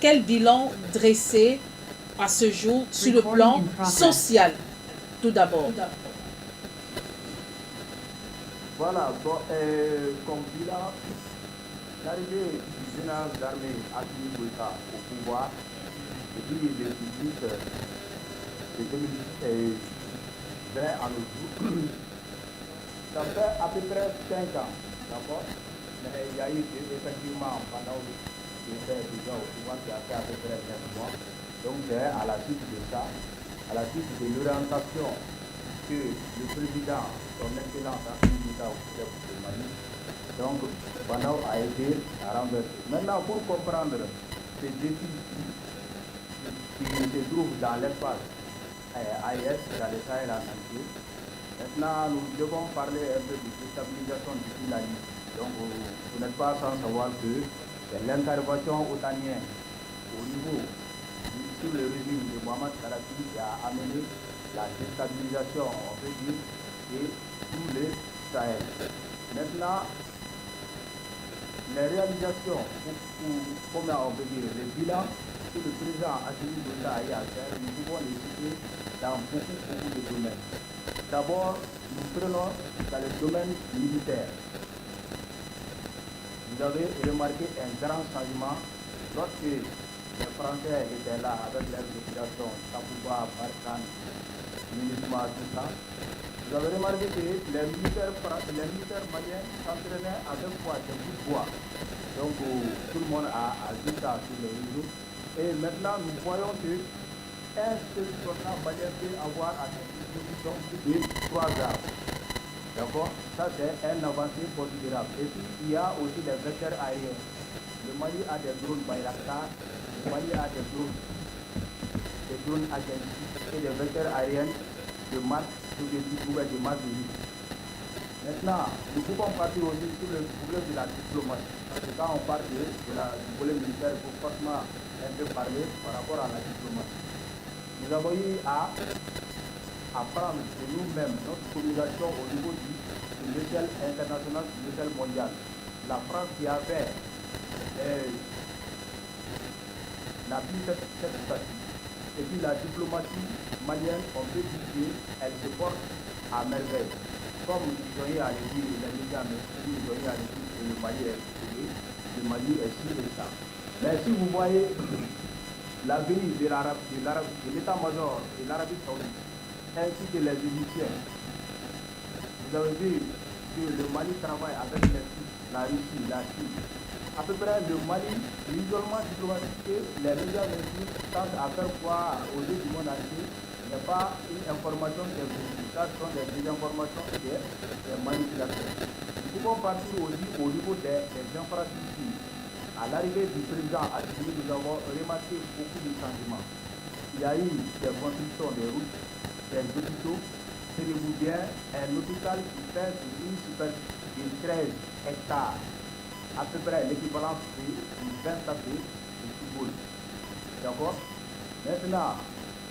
quel bilan dresser à ce jour sur le plan social, tout d'abord? Voilà, bon, comme bilan, l'arrivée du général d'armée Assimi Goïta au pouvoir, et puis les publics de 2020 à nos jours, ça fait à peu près 5 ans, d'accord? Mais il y a eu effectivement pendant qui était déjà au pouvoir qui a fait à peu près 9 mois. Donc c'est à la suite de ça, à la suite de l'orientation que le président, son excellence Assimi Goïta au pouvoir du Mali, donc Banao a été à renverser. Maintenant, pour comprendre ces défis qui se trouvent dans l'espace AES, dans le Sahel en entier, maintenant nous devons parler un peu de déstabilisation du Mali. Donc vous n'êtes pas sans savoir que c'est l'intervention otanienne au niveau sur le régime de Mohamed Kadhafi qui a amené la déstabilisation, on peut dire, de tout le Sahel. Maintenant, les réalisations, comment on peut dire, les bilans que le président Assimi Goïta a eu à faire, nous pouvons les citer dans beaucoup de domaines. D'abord, nous prenons dans le domaine militaire. Vous avez remarqué un grand changement lorsque les Français étaient là avec leur population, Takuba, Barkhane, Minusma, tout ça. Vous avez remarqué que les militaires maliens s'entraînaient avec quoi? Des bouts de bois. Donc tout le monde a vu ça sur les réseaux. Et maintenant, nous voyons que un seul soldat malien peut avoir à sa disposition plus de 3 armes. D'accord? Ça, c'est un avancé considérable. Et puis, il y a aussi les vecteurs aériens. Le Mali a des drones Bayraktar, le Mali a des drones Agency et des vecteurs aériens de marque sur des nouvelles de marque de vie. Maintenant, nous pouvons partir aussi sur le problème de la diplomatie. Parce que quand on parle du volet militaire, il faut forcément un peu parler par rapport à la diplomatie. Nous avons eu à apprendre de nous-mêmes notre communication au niveau de l'échelle internationale, de l'échelle mondiale. La France qui avait n'a plus cette statut. Et puis la diplomatie malienne, on peut dire qu'elle se porte à merveille. Comme ils ont eu à le dire, les médias, ils ont eu à le dire que le Mali est excellé, le Mali est ci et ça. Mais si vous voyez l'avenir de l'état-major de l'Arabie Saoudite, ainsi que les Égyptiens, vous avez vu que le Mali travaille avec la Russie, la Chine. À peu près le Mali, l'isolement diplomatique, les médias tentent à faire croire aux yeux du monde entier n'est pas une information qui est véhiculée. Ça, ce sont des désinformations et des manipulations. Nous pouvons partir aussi au niveau des infrastructures. À l'arrivée du président Assimi, nous avons remarqué beaucoup de changements. Il y a eu des constructions des routes, des hôpitaux. Tenez-vous bien, un hôpital qui fait une superficie de 13 hectares, à peu près l'équivalent de 20 tapis de football. D'accord? Maintenant,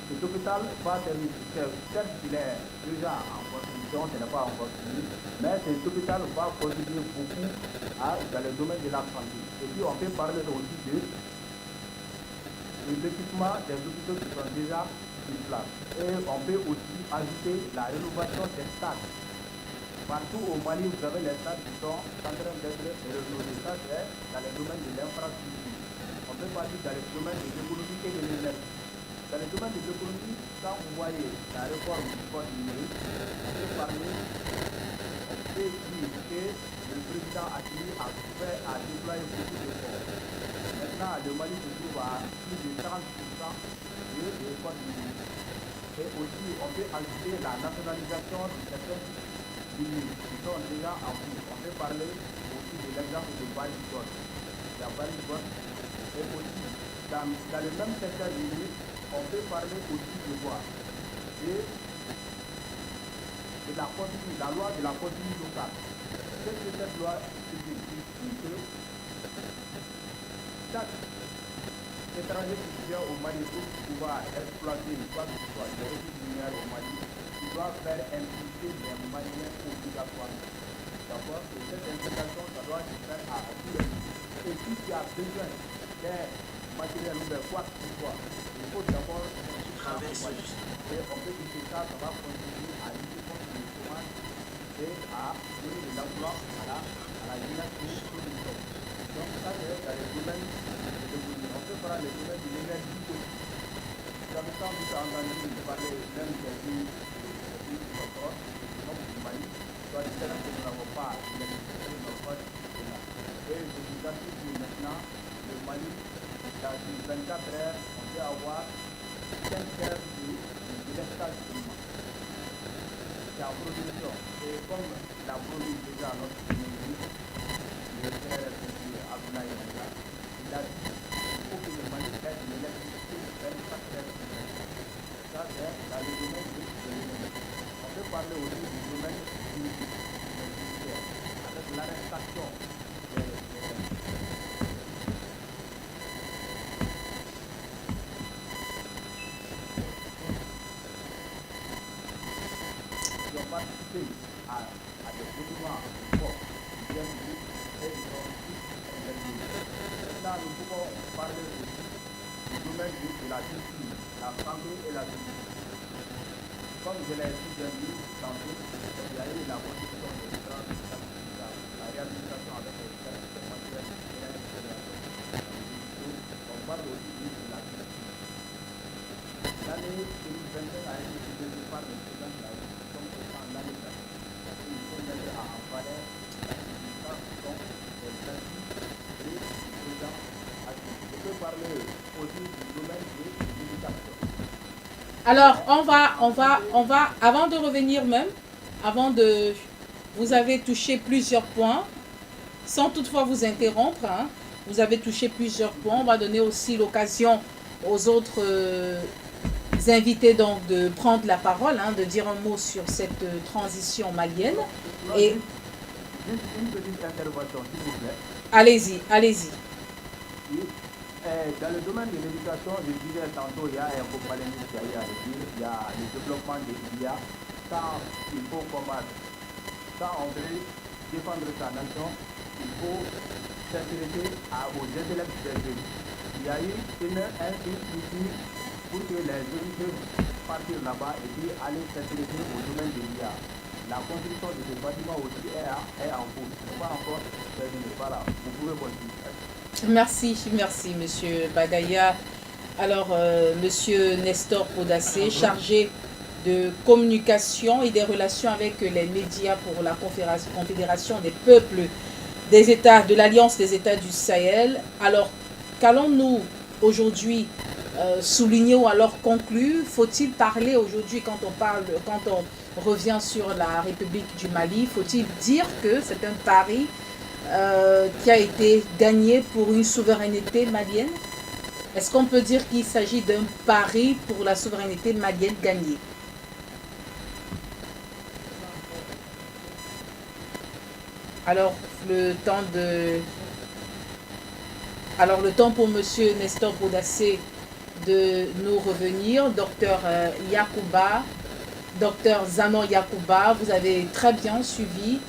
cet hôpital va terminer. Certes, il est déjà en construction, ce n'est pas encore fini, mais cet hôpital va contribuer beaucoup dans le domaine de la santé. Et puis, on peut parler aussi de l'équipement des hôpitaux qui sont déjà sur place. Et on peut aussi ajouter la rénovation des stades. Partout au Mali, vous avez les stades qui sont en train d'être rénovés. Ça, c'est dans le domaine de l'infrastructure. On peut parler dans le domaine de l'économie et de l'énergie. Dans le domaine de l'économie, quand vous voyez la réforme du code numérique, on peut parler, on peut dire que le président Assimi a déployé beaucoup d'efforts. Maintenant, le Mali se trouve à plus de 30% de code numérique. Et aussi, on peut ajouter la nationalisation de certaines lignes qui sont déjà en cours. On peut parler aussi de l'exemple de Barisbon. La Barisbon et aussi, dans le même secteur numérique, on peut parler aussi de quoi? De la loi de la continuité locale. Qu'est-ce que cette loi dit? Il dit que chaque étranger qui vient au Mali pour pouvoir exploiter quoi que ce soit des ressources minières au Mali, il doit faire impliquer les Maliens obligatoirement. D'accord? Et cette implication, ça doit se faire à tous les niveaux. Et si tu as besoin d'un matériel ou faire quoi que ce soit, il faut d'abord travailler. Et on peut dire que ça va contribuer à lutter contre le chômage et à donner de l'emploi à la jeunesse pour tout le monde. Donc ça, c'est dans les domaines de l'économie. On peut parler des domaines de l'énergie aussi. Vous avez sans doute entendu parler même des pays du pétrole, comme du Mali, soit du terrain que nous n'avons pas l'électricité, nous n'avons pas de là. Et je vous assure que maintenant, le Mali, dans une 24 heures, on peut avoir 5 heures de l'espace seulement. C'est en production. Et comme la produit déjà notre ministre, le frère Abdoulaye Manga, il a dit qu'il faut que le Mali ait de l'électricité 24 heures. Ça, c'est dans le domaine de l'énergie. On peut parler aussi du domaine judiciaire, avec l'arrestation des qui ont participé à des événements forts qui viennent de et ils sont tous intervenus. Maintenant, nous pouvons parler aussi du domaine de la justice, la santé et la justice. Comme je l'ai dit tantôt, il y a eu la construction des grands la réhabilitation avec les services matériels et l'installation. On parle aussi de la justice. L'année 2021 a été décidée par le président de la République comme étant l'année dernière. Il faut mettre en valeur la significance des principes et des présents actifs. Je peux parler aussi du domaine de l'éducation. Alors, on va, avant de revenir même, vous avez touché plusieurs points, sans toutefois vous interrompre, hein, vous avez touché plusieurs points, on va donner aussi l'occasion aux autres invités donc de prendre la parole, hein, de dire un mot sur cette transition malienne. Et juste une petite intervention, s'il vous plaît. Allez-y, allez-y. Dans le domaine de l'éducation, je disais tantôt, il y a un polémique qui a eu à dire, il y a le développement des IA, ça il faut combattre. Ça on veut défendre sa nation, il faut s'intéresser aux intellects des jeunes. Il y a eu un structure pour que les jeunes peuvent partir là-bas et puis aller s'intéresser au domaine de l'IA. La construction de ce bâtiment aussi est en cours, c'est pas encore terminé. Voilà, vous pouvez continuer. Merci, monsieur Bagaya. Alors, monsieur Nestor Podassé, chargé de communication et des relations avec les médias pour la Confédération des peuples des États, de l'Alliance des États du Sahel. Alors, qu'allons-nous aujourd'hui souligner ou alors conclure? Faut-il parler aujourd'hui, quand on revient sur la République du Mali, faut-il dire que c'est un pari qui a été gagné pour une souveraineté malienne? Est-ce qu'on peut dire qu'il s'agit d'un pari pour la souveraineté malienne gagnée? Alors, le temps pour monsieur Nestor Podassé de nous revenir. Docteur Yacouba, docteur Zanon Yacouba, vous avez très bien suivi.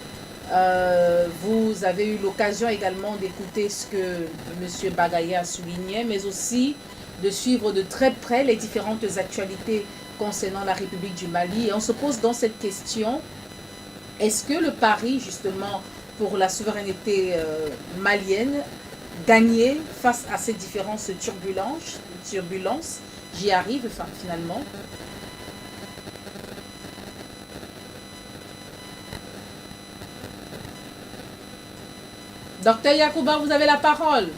Vous avez eu l'occasion également d'écouter ce que M. Bagaya a souligné, mais aussi de suivre de très près les différentes actualités concernant la République du Mali. Et on se pose dans cette question, est-ce que le pari justement pour la souveraineté malienne gagné face à ces différentes turbulences, j'y arrive finalement. Docteur Yacouba, vous avez la parole.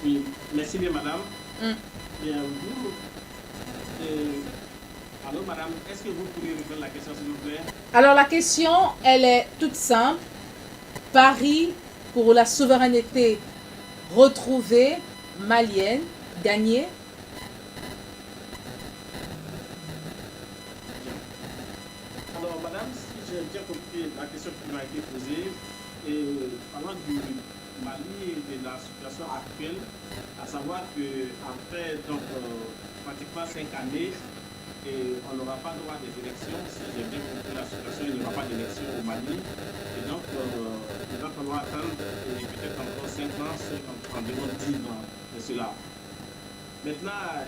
Oui, merci bien, madame. Bien, vous, allô, madame, est-ce que vous pourriez répondre à la question, s'il vous plaît? Alors, la question, elle est toute simple. Paris pour la souveraineté retrouvée malienne, gagnée. Alors, madame, si j'ai bien compris la question qui m'a été posée, parlant du Mali et de la situation actuelle, à savoir qu'après pratiquement 5 années et on n'aura pas droit à des élections. Si j'ai bien compris la situation, il n'y aura pas d'élections au Mali. Et donc, il va falloir attendre peut-être encore 5 ans, environ 10 ans de cela. Maintenant,